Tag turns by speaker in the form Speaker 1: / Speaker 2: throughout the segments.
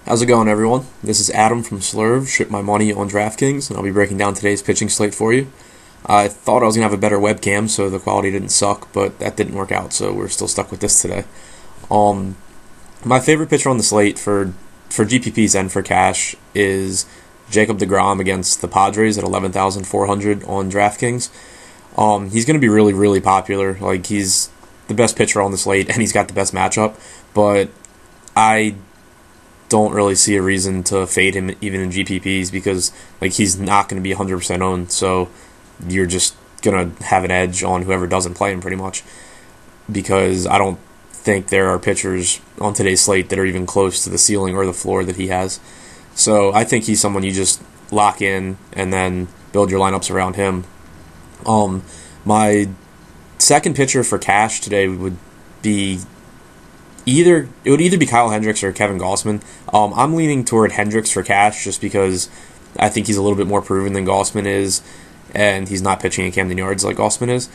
Speaker 1: How's it going, everyone? This is Adam from Slurve, Ship My Money on DraftKings, and I'll be breaking down today's pitching slate for you. I thought I was going to have a better webcam, so the quality didn't suck, but that didn't work out, so we're still stuck with this today. My favorite pitcher on the slate for GPPs and for cash is Jacob deGrom against the Padres at 11,400 on DraftKings. He's going to be really, really popular. Like, he's the best pitcher on the slate, and he's got the best matchup, but I don't really see a reason to fade him even in GPPs because he's not going to be 100% owned, so you're just going to have an edge on whoever doesn't play him pretty much, because I don't think there are pitchers on today's slate that are even close to the ceiling or the floor that he has. So I think he's someone you just lock in and then build your lineups around him. My second pitcher for cash today would be either be Kyle Hendricks or Kevin Gausman. I'm leaning toward Hendricks for cash just because I think he's a little bit more proven than Gausman is, and he's not pitching in Camden Yards like Gausman is.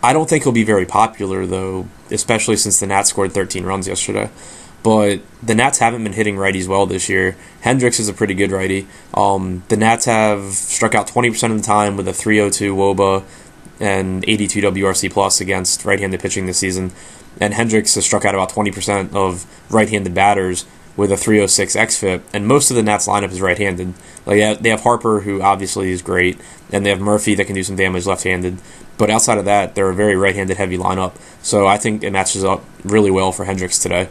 Speaker 1: I don't think he'll be very popular, though, especially since the Nats scored 13 runs yesterday. But the Nats haven't been hitting righties well this year. Hendricks is a pretty good righty. The Nats have struck out 20% of the time with a 3.02 WOBA and 82 WRC plus against right-handed pitching this season. And Hendricks has struck out about 20% of right-handed batters with a 3.06 xFIP, and most of the Nats lineup is right-handed. They have Harper, who obviously is great, and they have Murphy that can do some damage left-handed. But outside of that, they're a very right-handed heavy lineup, so I think it matches up really well for Hendricks today.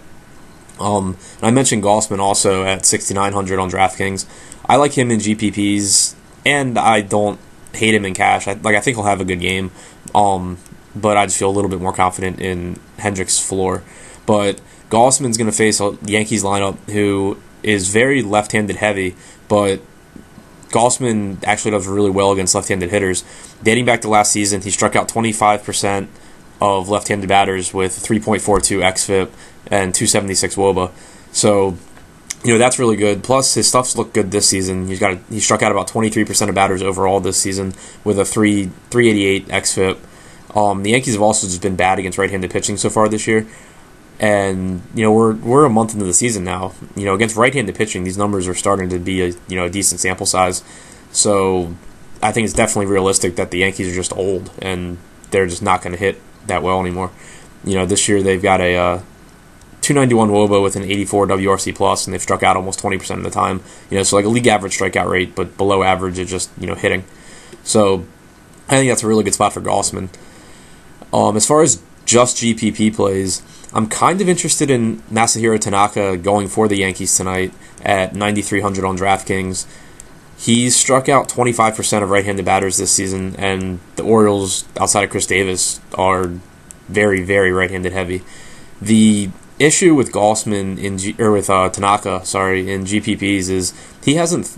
Speaker 1: And I mentioned Gausman also at 6,900 on DraftKings. I like him in GPPs, and I don't hate him in cash. I think he'll have a good game, but I just feel a little bit more confident in Hendricks' floor. But Gausman's going to face a Yankees lineup who is very left-handed heavy, but Gausman actually does really well against left-handed hitters. Dating back to last season, he struck out 25% of left-handed batters with 3.42 xFIP and 276 WOBA. So, that's really good. Plus, his stuff's looked good this season. He struck out about 23% of batters overall this season with a 388 xFIP. The Yankees have also just been bad against right-handed pitching so far this year. And, we're a month into the season now. Against right-handed pitching, these numbers are starting to be a decent sample size. So I think it's definitely realistic that the Yankees are just old and they're just not going to hit that well anymore. This year they've got a 291 WOBA with an 84 WRC plus, and they've struck out almost 20% of the time. So a league average strikeout rate, but below average at just hitting. So I think that's a really good spot for Gausman. As far as just GPP plays, I'm kind of interested in Masahiro Tanaka going for the Yankees tonight at 9,300 on DraftKings. He's struck out 25% of right-handed batters this season, and the Orioles, outside of Chris Davis, are very, very right-handed heavy. The issue with Gausman Tanaka, in GPPs is he hasn't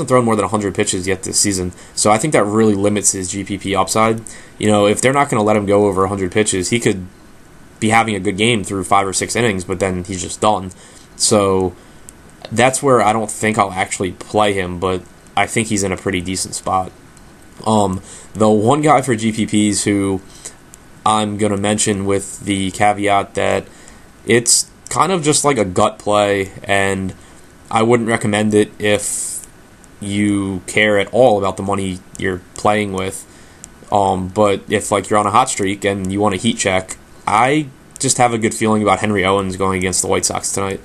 Speaker 1: thrown more than 100 pitches yet this season. So I think that really limits his GPP upside. If they're not going to let him go over 100 pitches, he could be having a good game through 5 or 6 innings, but then he's just done. So that's where I don't think I'll actually play him, but I think he's in a pretty decent spot. The one guy for GPPs who I'm going to mention with the caveat that it's kind of just like a gut play, and I wouldn't recommend it if you care at all about the money you're playing with. But if you're on a hot streak and you want a heat check, I just have a good feeling about Henry Owens going against the White Sox tonight.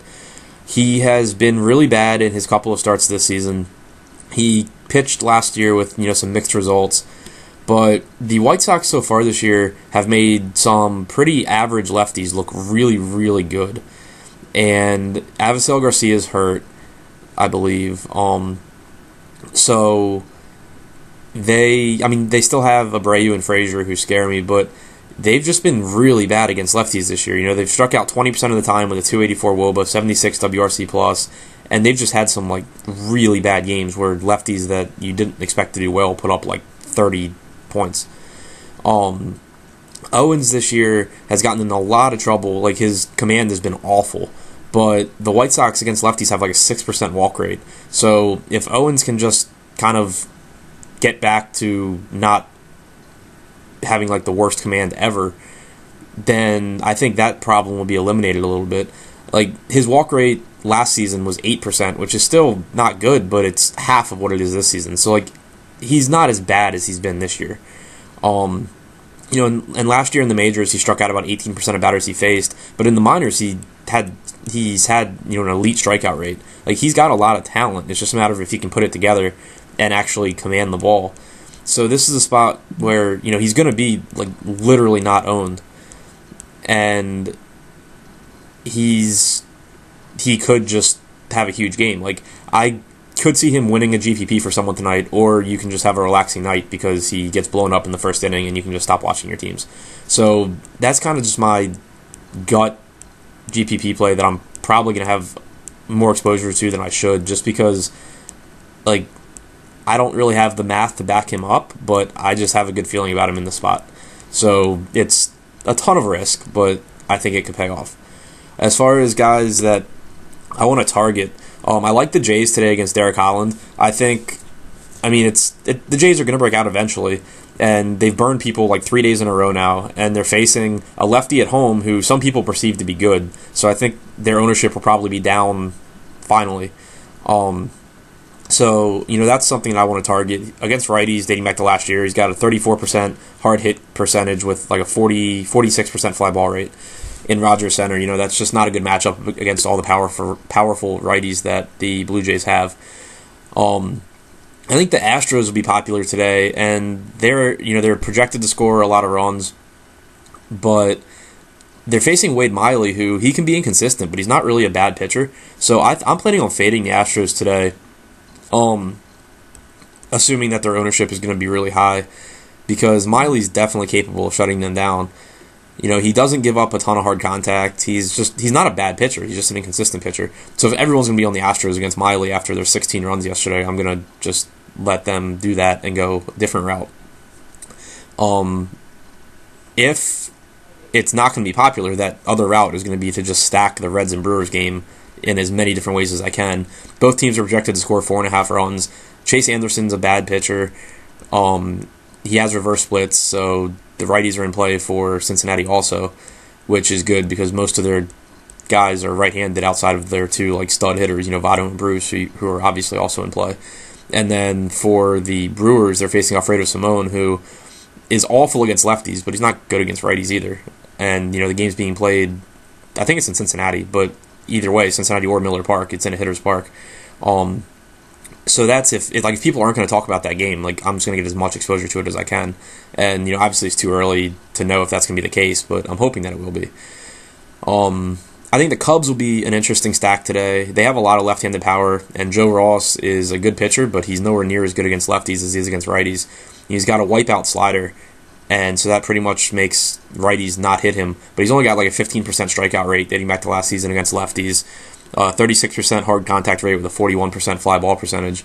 Speaker 1: He has been really bad in his couple of starts this season. He pitched last year with some mixed results, but the White Sox so far this year have made some pretty average lefties look really, really good. And Avisail Garcia's hurt, I believe. So they still have Abreu and Frazier who scare me, but they've just been really bad against lefties this year. They've struck out 20% of the time with a 284 WOBA, 76 WRC plus, and they've just had some really bad games where lefties that you didn't expect to do well put up 30 points. Owens this year has gotten in a lot of trouble. His command has been awful, but the White Sox against lefties have a 6% walk rate. So if Owens can just kind of get back to not having the worst command ever, then I think that problem will be eliminated a little bit. Like, his walk rate last season was 8%, which is still not good, but it's half of what it is this season. So, like, he's not as bad as he's been this year. And last year in the majors, he struck out about 18% of batters he faced, but in the minors, he's had an elite strikeout rate. Like, he's got a lot of talent. It's just a matter of if he can put it together and actually command the ball. So this is a spot where, he's going to be, like, literally not owned. And he could just have a huge game. Like, I could see him winning a GPP for someone tonight, or you can just have a relaxing night because he gets blown up in the first inning and you can just stop watching your teams. So that's kind of just my gut GPP play that I'm probably going to have more exposure to than I should, just because, like, I don't really have the math to back him up, but I just have a good feeling about him in the spot. So it's a ton of risk, but I think it could pay off. As far as guys that I want to target, I like the Jays today against Derek Holland. The Jays are going to break out eventually, and they've burned people like 3 days in a row now, and they're facing a lefty at home who some people perceive to be good. So I think their ownership will probably be down finally. So that's something I want to target. Against righties dating back to last year, he's got a 34% hard hit percentage with like a 46% fly ball rate in Rogers Center. That's just not a good matchup against all the powerful righties that the Blue Jays have. I think the Astros will be popular today, and they're projected to score a lot of runs, but they're facing Wade Miley, who he can be inconsistent, but he's not really a bad pitcher. So I'm planning on fading the Astros today, assuming that their ownership is going to be really high, because Miley's definitely capable of shutting them down. He doesn't give up a ton of hard contact. He's not a bad pitcher. He's just an inconsistent pitcher. So if everyone's going to be on the Astros against Miley after their 16 runs yesterday, I'm going to just let them do that and go a different route. If it's not going to be popular, that other route is going to be to just stack the Reds and Brewers game in as many different ways as I can. Both teams are projected to score 4.5 runs. Chase Anderson's a bad pitcher. He has reverse splits, so the righties are in play for Cincinnati also, which is good because most of their guys are right-handed outside of their two stud hitters, Votto and Bruce, who are obviously also in play. And then for the Brewers, they're facing Alfredo Simon, who is awful against lefties, but he's not good against righties either. And, the game's being played, I think it's in Cincinnati, but either way, Cincinnati or Miller Park, it's in a hitter's park. So that's if people aren't going to talk about that game, I'm just going to get as much exposure to it as I can. And, obviously it's too early to know if that's going to be the case, but I'm hoping that it will be. I think the Cubs will be an interesting stack today. They have a lot of left-handed power, and Joe Ross is a good pitcher, but he's nowhere near as good against lefties as he is against righties. He's got a wipeout slider, and so that pretty much makes righties not hit him. But he's only got a 15% strikeout rate dating back to last season against lefties. 36% hard contact rate with a 41% fly ball percentage,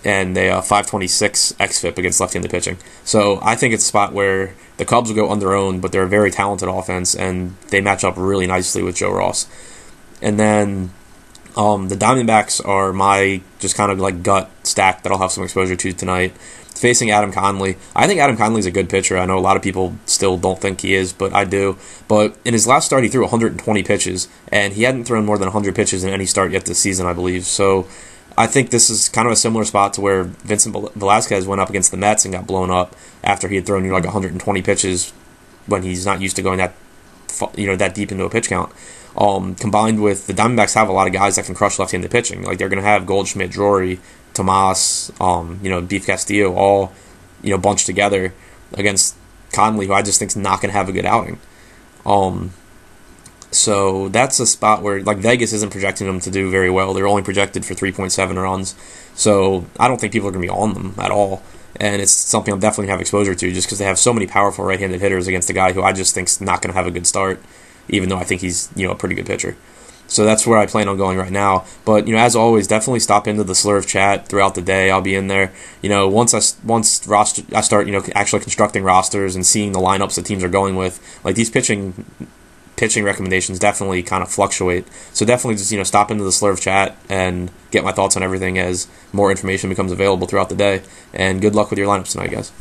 Speaker 1: and a 526 xFIP against left-handed pitching. So I think it's a spot where the Cubs will go under-owned, but they're a very talented offense, and they match up really nicely with Joe Ross. And then the Diamondbacks are my just kind of gut stack that I'll have some exposure to tonight. Facing Adam Conley. I think Adam Conley's a good pitcher. I know a lot of people still don't think he is, but I do. But in his last start, he threw 120 pitches, and he hadn't thrown more than 100 pitches in any start yet this season, I believe. So I think this is kind of a similar spot to where Vincent Velasquez went up against the Mets and got blown up after he had thrown 120 pitches when he's not used to going that deep into a pitch count. Combined with the Diamondbacks have a lot of guys that can crush left-handed pitching. They're going to have Goldschmidt, Drury, Tomas, Beef Castillo all, bunched together against Conley, who I just think's not going to have a good outing. So that's a spot where Vegas isn't projecting them to do very well. They're only projected for 3.7 runs. So I don't think people are going to be on them at all. And it's something I'm definitely going to have exposure to just because they have so many powerful right-handed hitters against a guy who I just think's not going to have a good start, even though I think he's a pretty good pitcher. So that's where I plan on going right now. But, as always, definitely stop into the Slurve chat throughout the day. I'll be in there. Once I start, actually constructing rosters and seeing the lineups that teams are going with, these pitching recommendations definitely kind of fluctuate. So definitely just, stop into the Slurve chat and get my thoughts on everything as more information becomes available throughout the day. And good luck with your lineups tonight, guys.